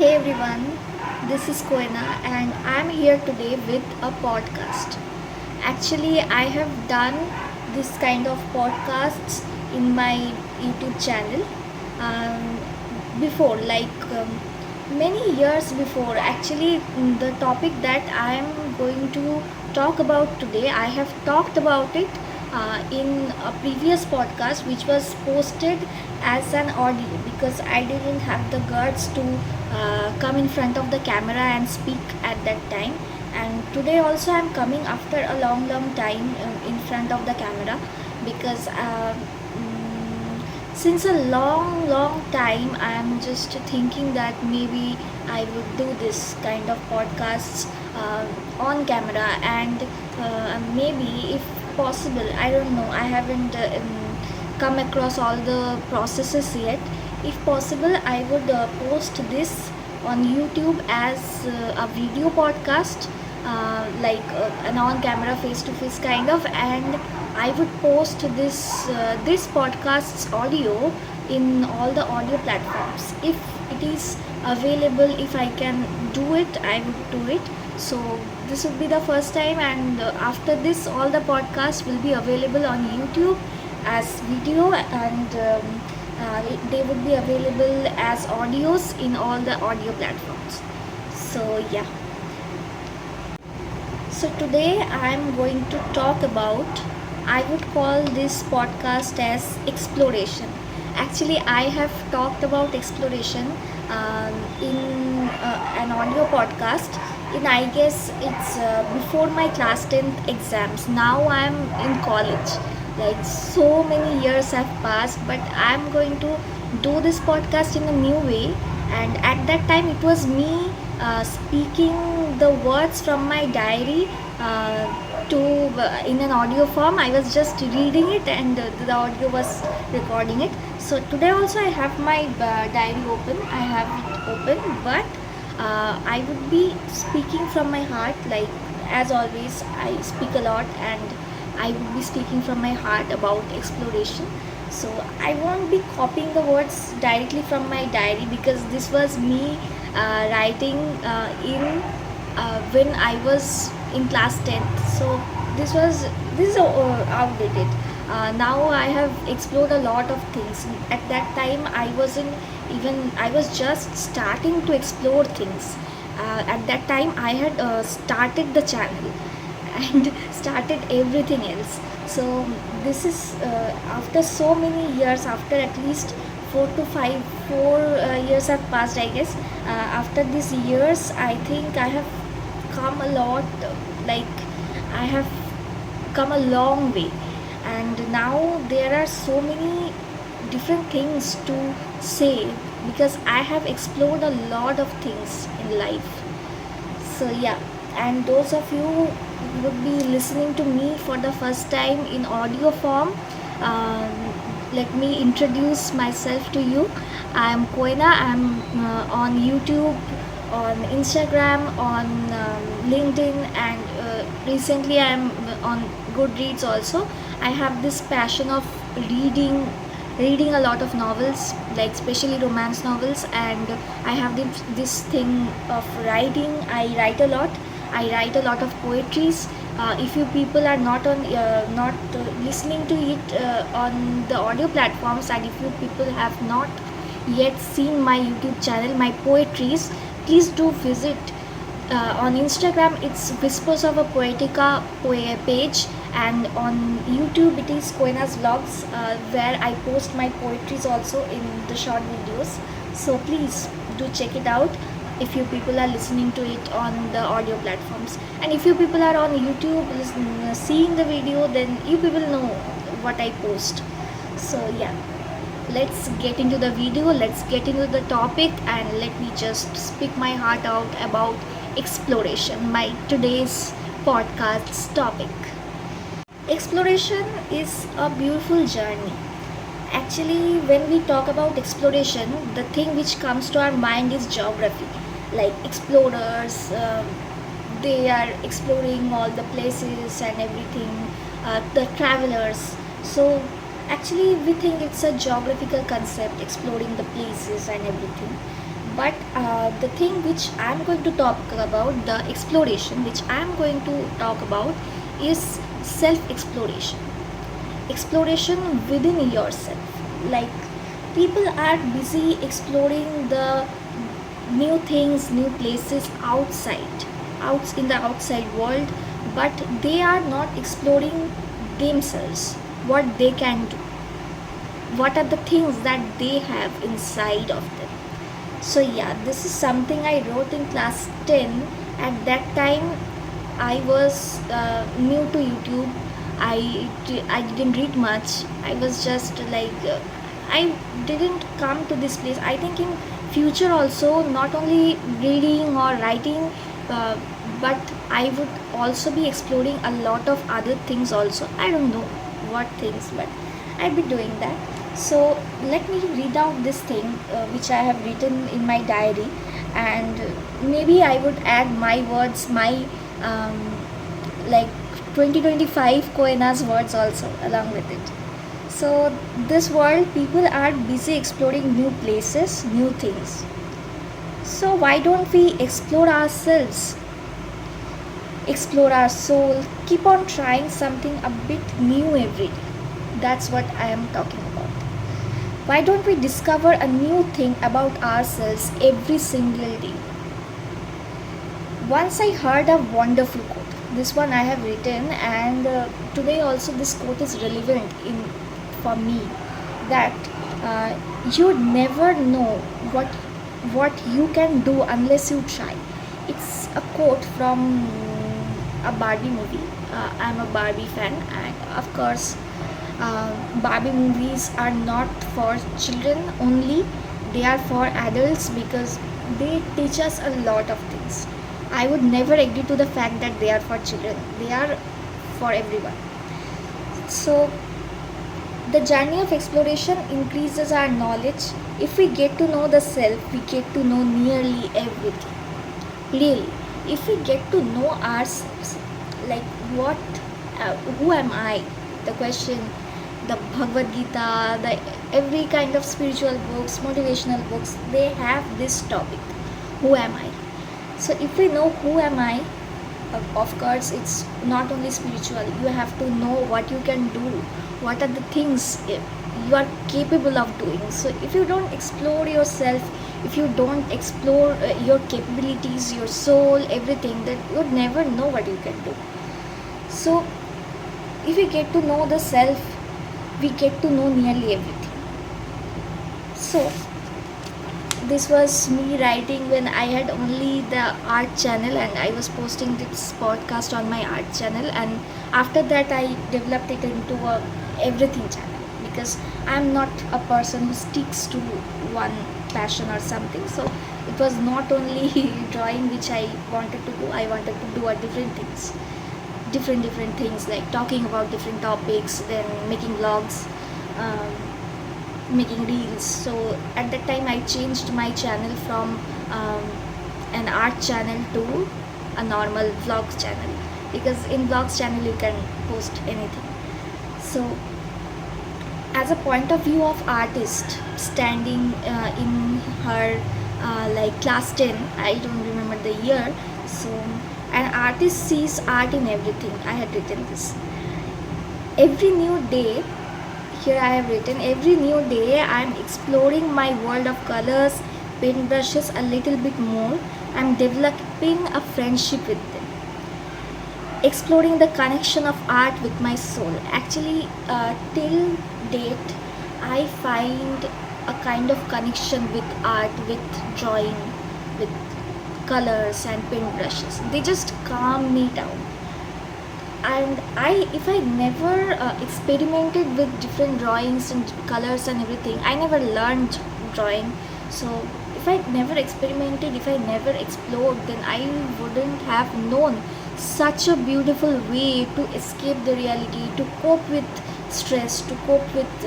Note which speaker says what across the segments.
Speaker 1: Hey everyone, this is Koena and I'm here today with a podcast. Actually, I have done this kind of podcasts in my YouTube channel um, before, many years before. Actually, the topic that I am going to talk about today, I have talked about it in a previous podcast which was posted as an audio because I didn't have the guts to come in front of the camera and speak at that time. And today also I'm coming after a long time in front of the camera because since a long time I'm just thinking that maybe I would do this kind of podcasts on camera, and maybe if possible, I don't know, I haven't come across all the processes yet. If possible, I would post this on YouTube as a video podcast, an on-camera, face-to-face kind of, and I would post this podcast's audio in all the audio platforms. If it is available, if I can do it, I would do it. So this would be the first time, and after this, all the podcasts will be available on YouTube as video, and they would be available as audios in all the audio platforms. So yeah. So today I am going to talk about, I would call this podcast as exploration. Actually, I have talked about exploration in an audio podcast. In, I guess it's before my class 10th exams. Now I am in college. Like, so many years have passed, but I am going to do this podcast in a new way. And at that time, it was me speaking the words from my diary to in an audio form. I was just reading it, and the audio was recording it. So today also I have my diary open. I have it open, but I would be speaking from my heart. Like, as always, I speak a lot, and I would be speaking from my heart about exploration. So I won't be copying the words directly from my diary because this was me writing in when I was in class 10th. So this is outdated. Now I have explored a lot of things. At that time, I was just starting to explore things. At that time, I had started the channel and started everything else. So this is after so many years, after at least 4 years have passed, I guess. After these years, I think I have come a lot. Like, I have come a long way, and now there are so many different things to say because I have explored a lot of things in life. So yeah, and those of you who would be listening to me for the first time in audio form, um, let me introduce myself to you. I am Koena. I'm on YouTube, on Instagram, on LinkedIn, and recently I am on Goodreads also. I have this passion of reading a lot of novels, like especially romance novels, and I have this thing of writing. I write a lot of poetries. If you people are not listening to it on the audio platforms, and if you people have not yet seen my YouTube channel, my poetries, please do visit. On Instagram, it's Whispers of a Poetica page, and on YouTube, it is KOENA'S vlogs, where I post my poetries also in the short videos. So please do check it out if you people are listening to it on the audio platforms, and if you people are on YouTube seeing the video, then you people know what I post. So yeah, let's get into the video, let's get into the topic, and let me just speak my heart out about exploration, my today's podcast's topic. Exploration is a beautiful journey. Actually, when we talk about exploration, the thing which comes to our mind is geography. Like explorers, they are exploring all the places and everything, the travelers. So actually, we think it's a geographical concept, exploring the places and everything. But the thing which I'm going to talk about, the exploration which I'm going to talk about, is self exploration. Exploration within yourself. Like, people are busy exploring the new things, new places outside, out in the outside world, but they are not exploring themselves, what they can do, what are the things that they have inside of them. So yeah, this is something I wrote in class 10. At that time, I was new to YouTube. I didn't read much. I was just like I didn't come to this place. I think in future also, not only reading or writing, uh, but I would also be exploring a lot of other things also. I don't know what things, but I'll be doing that. So let me read out this thing which I have written in my diary, and maybe I would add my words, my like 2025 KOENA'S words also along with it. So this world, people are busy exploring new places, new things. So why don't we explore ourselves, explore our soul, keep on trying something a bit new every day? That's what I am talking about. Why don't we discover a new thing about ourselves every single day? Once I heard a wonderful quote. This one I have written, and today also this quote is relevant in for me. That uh, you never know what you can do unless you try. It's a quote from a Barbie movie. I'm a Barbie fan, and of course, Barbie movies are not for children only, they are for adults because they teach us a lot of things. I would never agree to the fact that they are for children, they are for everyone. So, the journey of exploration increases our knowledge. If we get to know the self, we get to know nearly everything. Really, if we get to know ourselves, like what, who am I? The question, the Bhagavad Gita, the every kind of spiritual books, motivational books, they have this topic. Who am I? So if we know who am I, of course it's not only spiritual. You have to know what you can do, what are the things you are capable of doing. So if you don't explore yourself, if you don't explore your capabilities, your soul, everything, then you would never know what you can do. So if we get to know the self, we get to know nearly everything. So this was me writing when I had only the art channel, and I was posting this podcast on my art channel, and after that I developed it into a everything channel, because I'm not a person who sticks to one passion or something. So it was not only drawing which I wanted to do. I wanted to do a different things, different things, like talking about different topics, then making vlogs, um, making reels. So at that time I changed my channel from um, an art channel to a normal vlogs channel, because in vlogs channel you can post anything. So as a point of view of artist standing in her like class 10, I don't remember the year. So an artist sees art in everything. I had written this. Every new day, here I have written, every new day I am exploring my world of colors, paintbrushes a little bit more. I am developing a friendship with them, exploring the connection of art with my soul. Actually, till date, I find a kind of connection with art, with drawing, with colors and paintbrushes. They just calm me down. And if I never experimented with different drawings and colors and everything, I never learned drawing. So if I never experimented, if I never explored, then I wouldn't have known such a beautiful way to escape the reality, to cope with stress, to cope with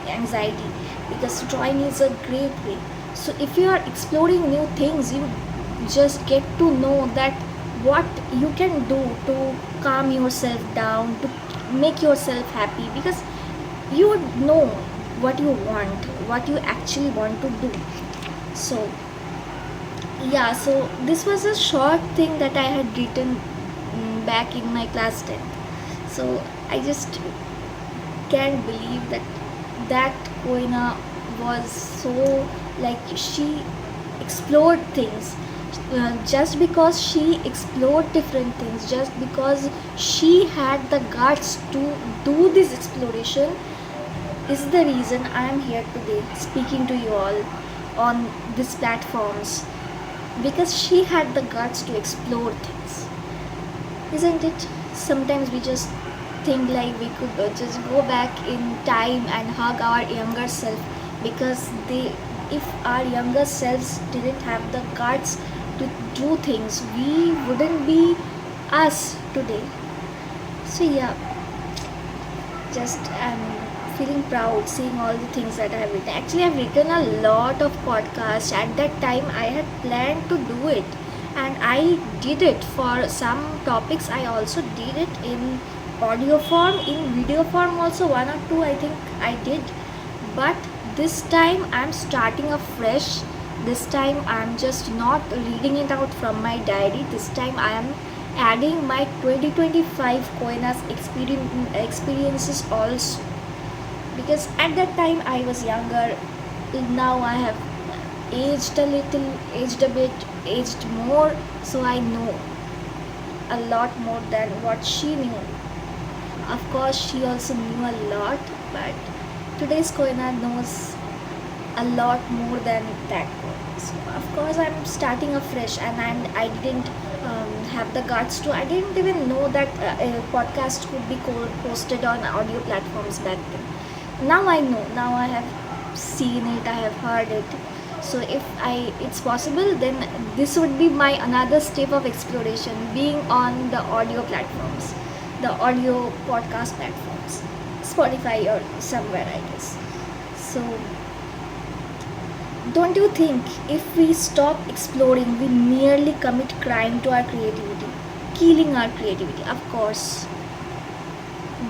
Speaker 1: anxiety, because drawing is a great way. So if you are exploring new things, you just get to know that what you can do to calm yourself down, to make yourself happy, because you would know what you want, what you actually want to do. So Yeah, so this was a short thing that I had written back in my class 10th. So I just can't believe that Koina was so, like, she explored things. Just because she explored different things, just because she had the guts to do this exploration, is the reason I am here today speaking to you all on these platforms, because she had the guts to explore things, isn't it? Sometimes we just think like we could just go back in time and hug our younger self, because they, if our younger selves didn't have the guts to do things, we wouldn't be us today. So yeah, just feeling proud seeing all the things that I have written. Actually, I've written a lot of podcasts. At that time, I had planned to do it, and I did it for some topics. I also did it in audio form, in video form also, one or two I think I did. But this time I'm starting afresh. This time I'm just not reading it out from my diary. This time I am adding my 2025 Koena's experiences also, because at that time I was younger. Now I have aged a little, aged a bit, aged more, so I know a lot more than what she knew. Of course, she also knew a lot, but today's Koena knows a lot more than that Koena. So of course, I'm starting afresh, and I didn't have the guts to. I didn't even know that a podcast could be posted on audio platforms back then. Now I know. Now I have seen it. I have heard it. So if it's possible, then this would be my another step of exploration, being on the audio platforms, the audio podcast platforms, Spotify or somewhere, I guess. So don't you think if we stop exploring, we merely commit crime to our creativity, killing our creativity? Of course,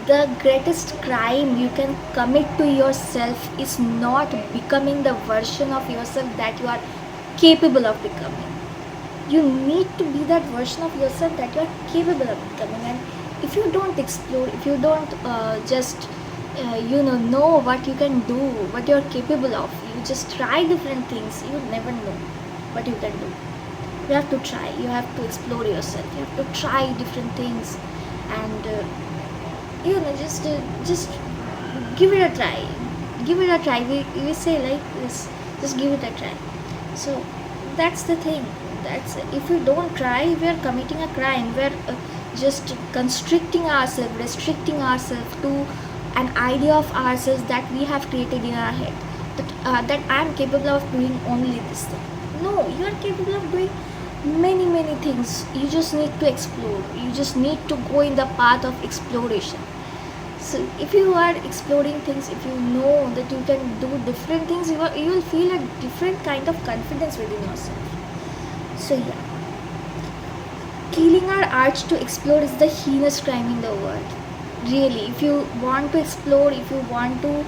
Speaker 1: the greatest crime you can commit to yourself is not becoming the version of yourself that you are capable of becoming. You need to be that version of yourself that you are capable of becoming. And if you don't explore, if you don't just know what you can do, what you're capable of, you just try different things, you never know what you can do. You have to try, you have to explore yourself, you have to try different things, and just give it a try. Give it a try. We say like this, just give it a try. So that's the thing. That's, if we don't try, we are committing a crime. We are just constricting ourselves, restricting ourselves to an idea of ourselves that we have created in our head, that I am capable of doing only this thing. No, you are capable of doing many things. You just need to explore, you just need to go in the path of exploration. So if you are exploring things, if you know that you can do different things, you will feel a different kind of confidence within yourself. So yeah, killing our urge to explore is the heinous crime in the world. Really, if you want to explore, if you want to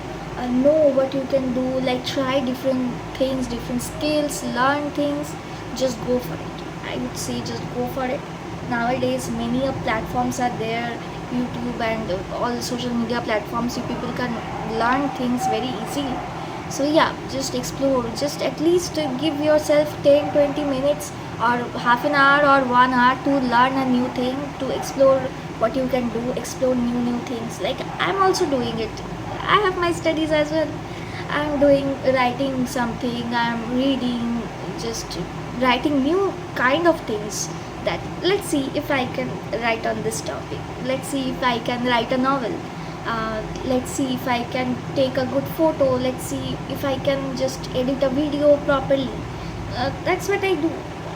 Speaker 1: know what you can do, like try different things, different skills, learn things, just go for it. I would say just go for it. Nowadays many platforms are there, YouTube and all the social media platforms. You people can learn things very easily. So yeah, just explore, just at least give yourself 10-20 minutes or half an hour or 1 hour to learn a new thing, to explore what you can do, explore new things. Like I'm also doing it. I have my studies as well. I'm doing, writing something, I'm reading, just writing new kind of things. That, let's see if I can write on this topic, let's see if I can write a novel, let's see if I can take a good photo, let's see if I can just edit a video properly. That's what I do.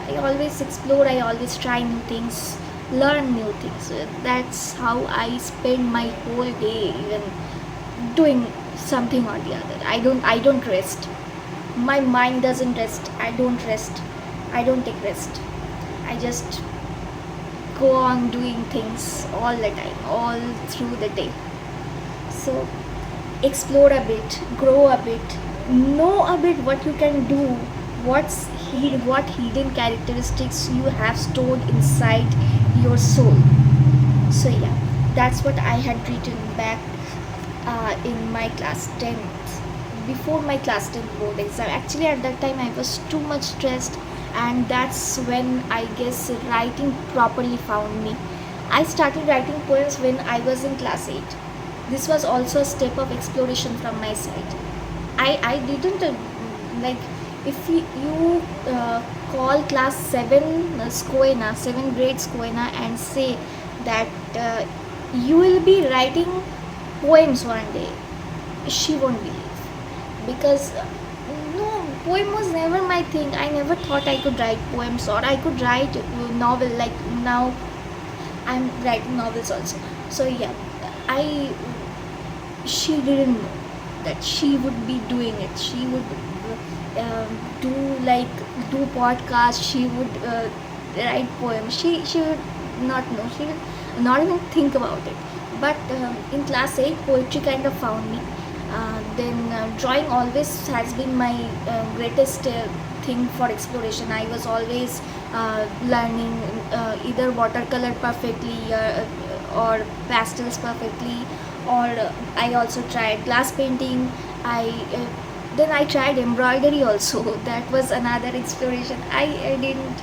Speaker 1: I always explore, I always try new things, learn new things. That's how I spend my whole day, even doing something or the other. I don't rest. My mind doesn't rest. I don't rest. I don't take rest. I just go on doing things all the time, all through the day. So explore a bit, grow a bit, know a bit what you can do, what's what hidden characteristics you have stored inside your soul. So yeah, that's what I had written back in my class 10th, before my class 10 board exam. Actually, at that time I was too much stressed, and that's when I guess writing properly found me. I started writing poems when I was in class 8. This was also a step of exploration from my side. I didn't like, if you call class 7 Skoena, 7 grade Skoena, and say that you will be writing poems one day, she won't believe, because no, poem was never my thing. I never thought I could write poems, or I could write novel. Like now I'm writing novels also. So yeah, I she didn't know that she would be doing it. She would do like do podcast. She would write poems. She would not know. She would not even think about it. But in class 8, poetry kind of found me. Then drawing always has been my greatest thing for exploration. I was always learning either watercolor perfectly, or pastels perfectly, or I also tried glass painting. I then I tried embroidery also. That was another exploration. I didn't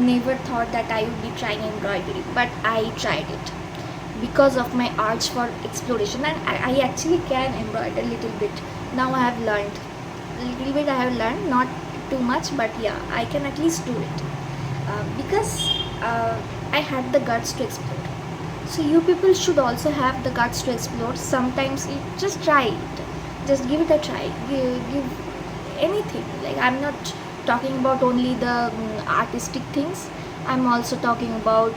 Speaker 1: never thought that I would be trying embroidery, but I tried it because of my urge for exploration. And I actually can embroider a little bit. Now I have learned a little bit. I have learned, not too much, but yeah, I can at least do it because I had the guts to explore. So you people should also have the guts to explore. Sometimes you just try it, just give it a try. Give anything. Like, I'm not talking about only the artistic things. I'm also talking about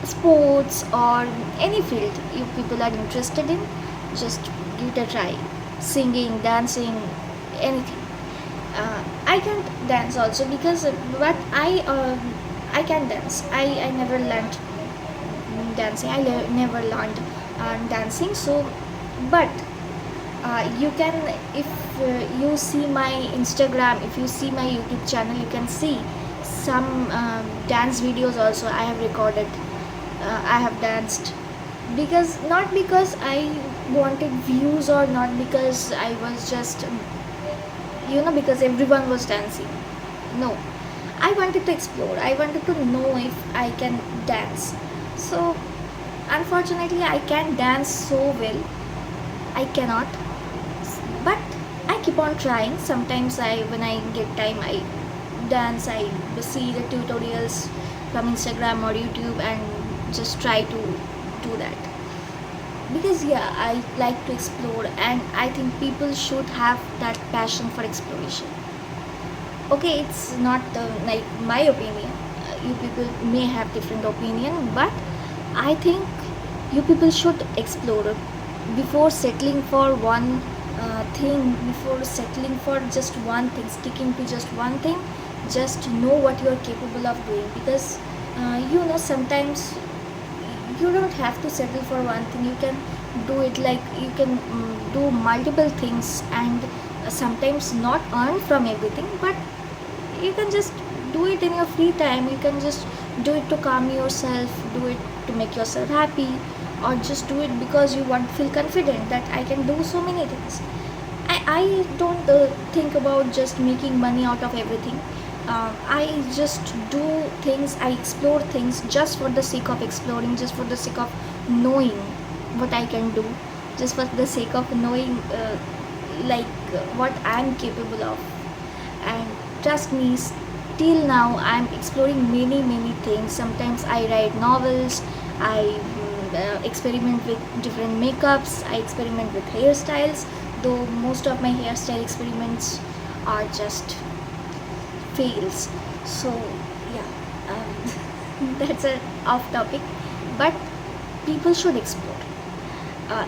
Speaker 1: sports or any field you people are interested in. Just give it a try. Singing, dancing, anything. I can't dance also, because but I can dance. I never learned dancing. Never learned dancing. So, but you can, if you see my Instagram, if you see my YouTube channel, you can see some dance videos also I have recorded. I have danced, because not because I wanted views, or not because I was just because everyone was dancing. No, I wanted to explore. I wanted to know if I can dance. So unfortunately, I can't dance so well. I cannot, but I keep on trying. Sometimes when I get time, I dance. I see the tutorials from Instagram or YouTube and just try to do that. Because yeah, I like to explore, and I think people should have that passion for exploration. Okay, it's not like my opinion. You people may have different opinion, but I think you people should explore before settling for one thing. Before settling for just one thing, sticking to just one thing, just know what you are capable of doing. Because sometimes you don't have to settle for one thing. You can do it, like you can do multiple things, and sometimes not earn from everything, but you can just do it in your free time. You can just do it to calm yourself, do it to make yourself happy, or just do it because you want to feel confident that I can do so many things. I don't think about just making money out of everything. I just do things, I explore things just for the sake of exploring, just for the sake of knowing what I can do, just for the sake of knowing what I'm capable of. And trust me, till now I'm exploring many things. Sometimes I write novels, I experiment with different makeups, I experiment with hairstyles, though most of my hairstyle experiments are just fails. So yeah, that's a off topic, but people should explore.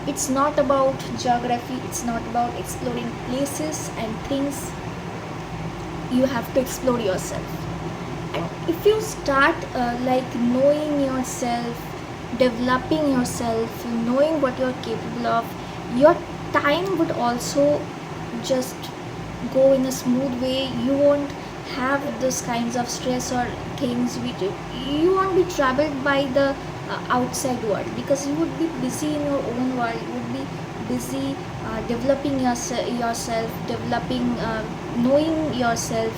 Speaker 1: It's not about geography, it's not about exploring places and things. You have to explore yourself. And if you start knowing yourself, developing yourself, knowing what you're capable of, your time would also just go in a smooth way. You won't have those kinds of stress or things which you won't be troubled by the outside world, because you would be busy in your own world. You would be busy developing yourself, developing, knowing yourself,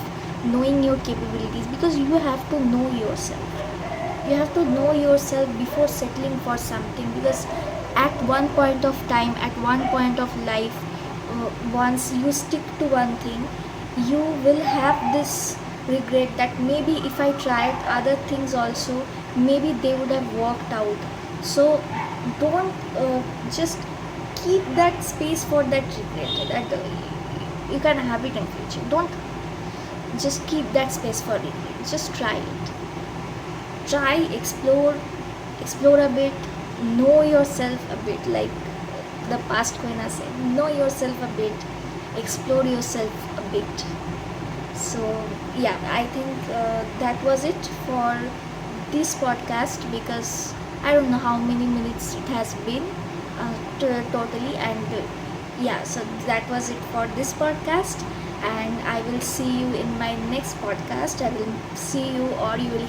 Speaker 1: knowing your capabilities, because you have to know yourself. You have to know yourself before settling for something, because at one point of time, at one point of life, once you stick to one thing, you will have this regret that maybe if I tried other things also, maybe they would have worked out. So don't just keep that space for that regret, that you can have it in future. Don't just keep that space for regret. Just try it. Try, explore a bit, know yourself a bit, like the past Koena said, know yourself a bit, explore yourself a bit. So yeah, I think that was it for this podcast, because I don't know how many minutes it has been totally. And yeah, so that was it for this podcast, and I will see you in my next podcast. I will see you, or you will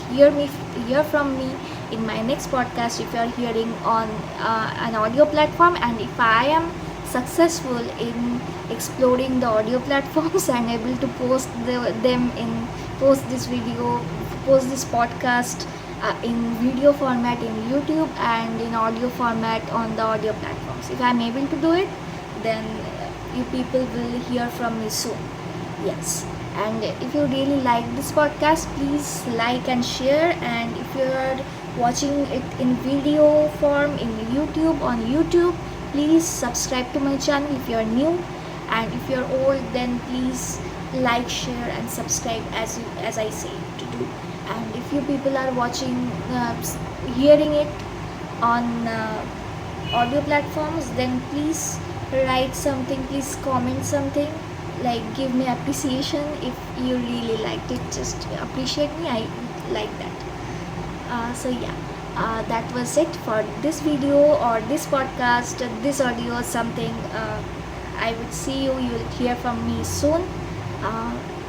Speaker 1: hear from me in my next podcast if you are hearing on an audio platform. And if I am successful in exploring the audio platforms and able to post this video, post this podcast in video format in YouTube and in audio format on the audio platforms, if I am able to do it, then you people will hear from me soon. Yes. And if you really like this podcast, please like and share. And if you are watching it in video form in YouTube, on YouTube, please subscribe to my channel if you are new. And if you are old, then please like, share and subscribe as I say to do. And if you people are watching, hearing it on audio platforms, then please write something, please comment something, like give me appreciation if you really liked it. Just appreciate me, I like that. So yeah, that was it for this video or this podcast, this audio or something. I would see you will hear from me soon.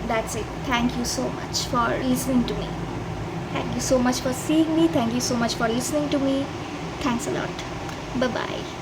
Speaker 1: That's it. Thank you so much for listening to me. Thank you so much for seeing me. Thank you so much for listening to me. Thanks a lot. Bye bye.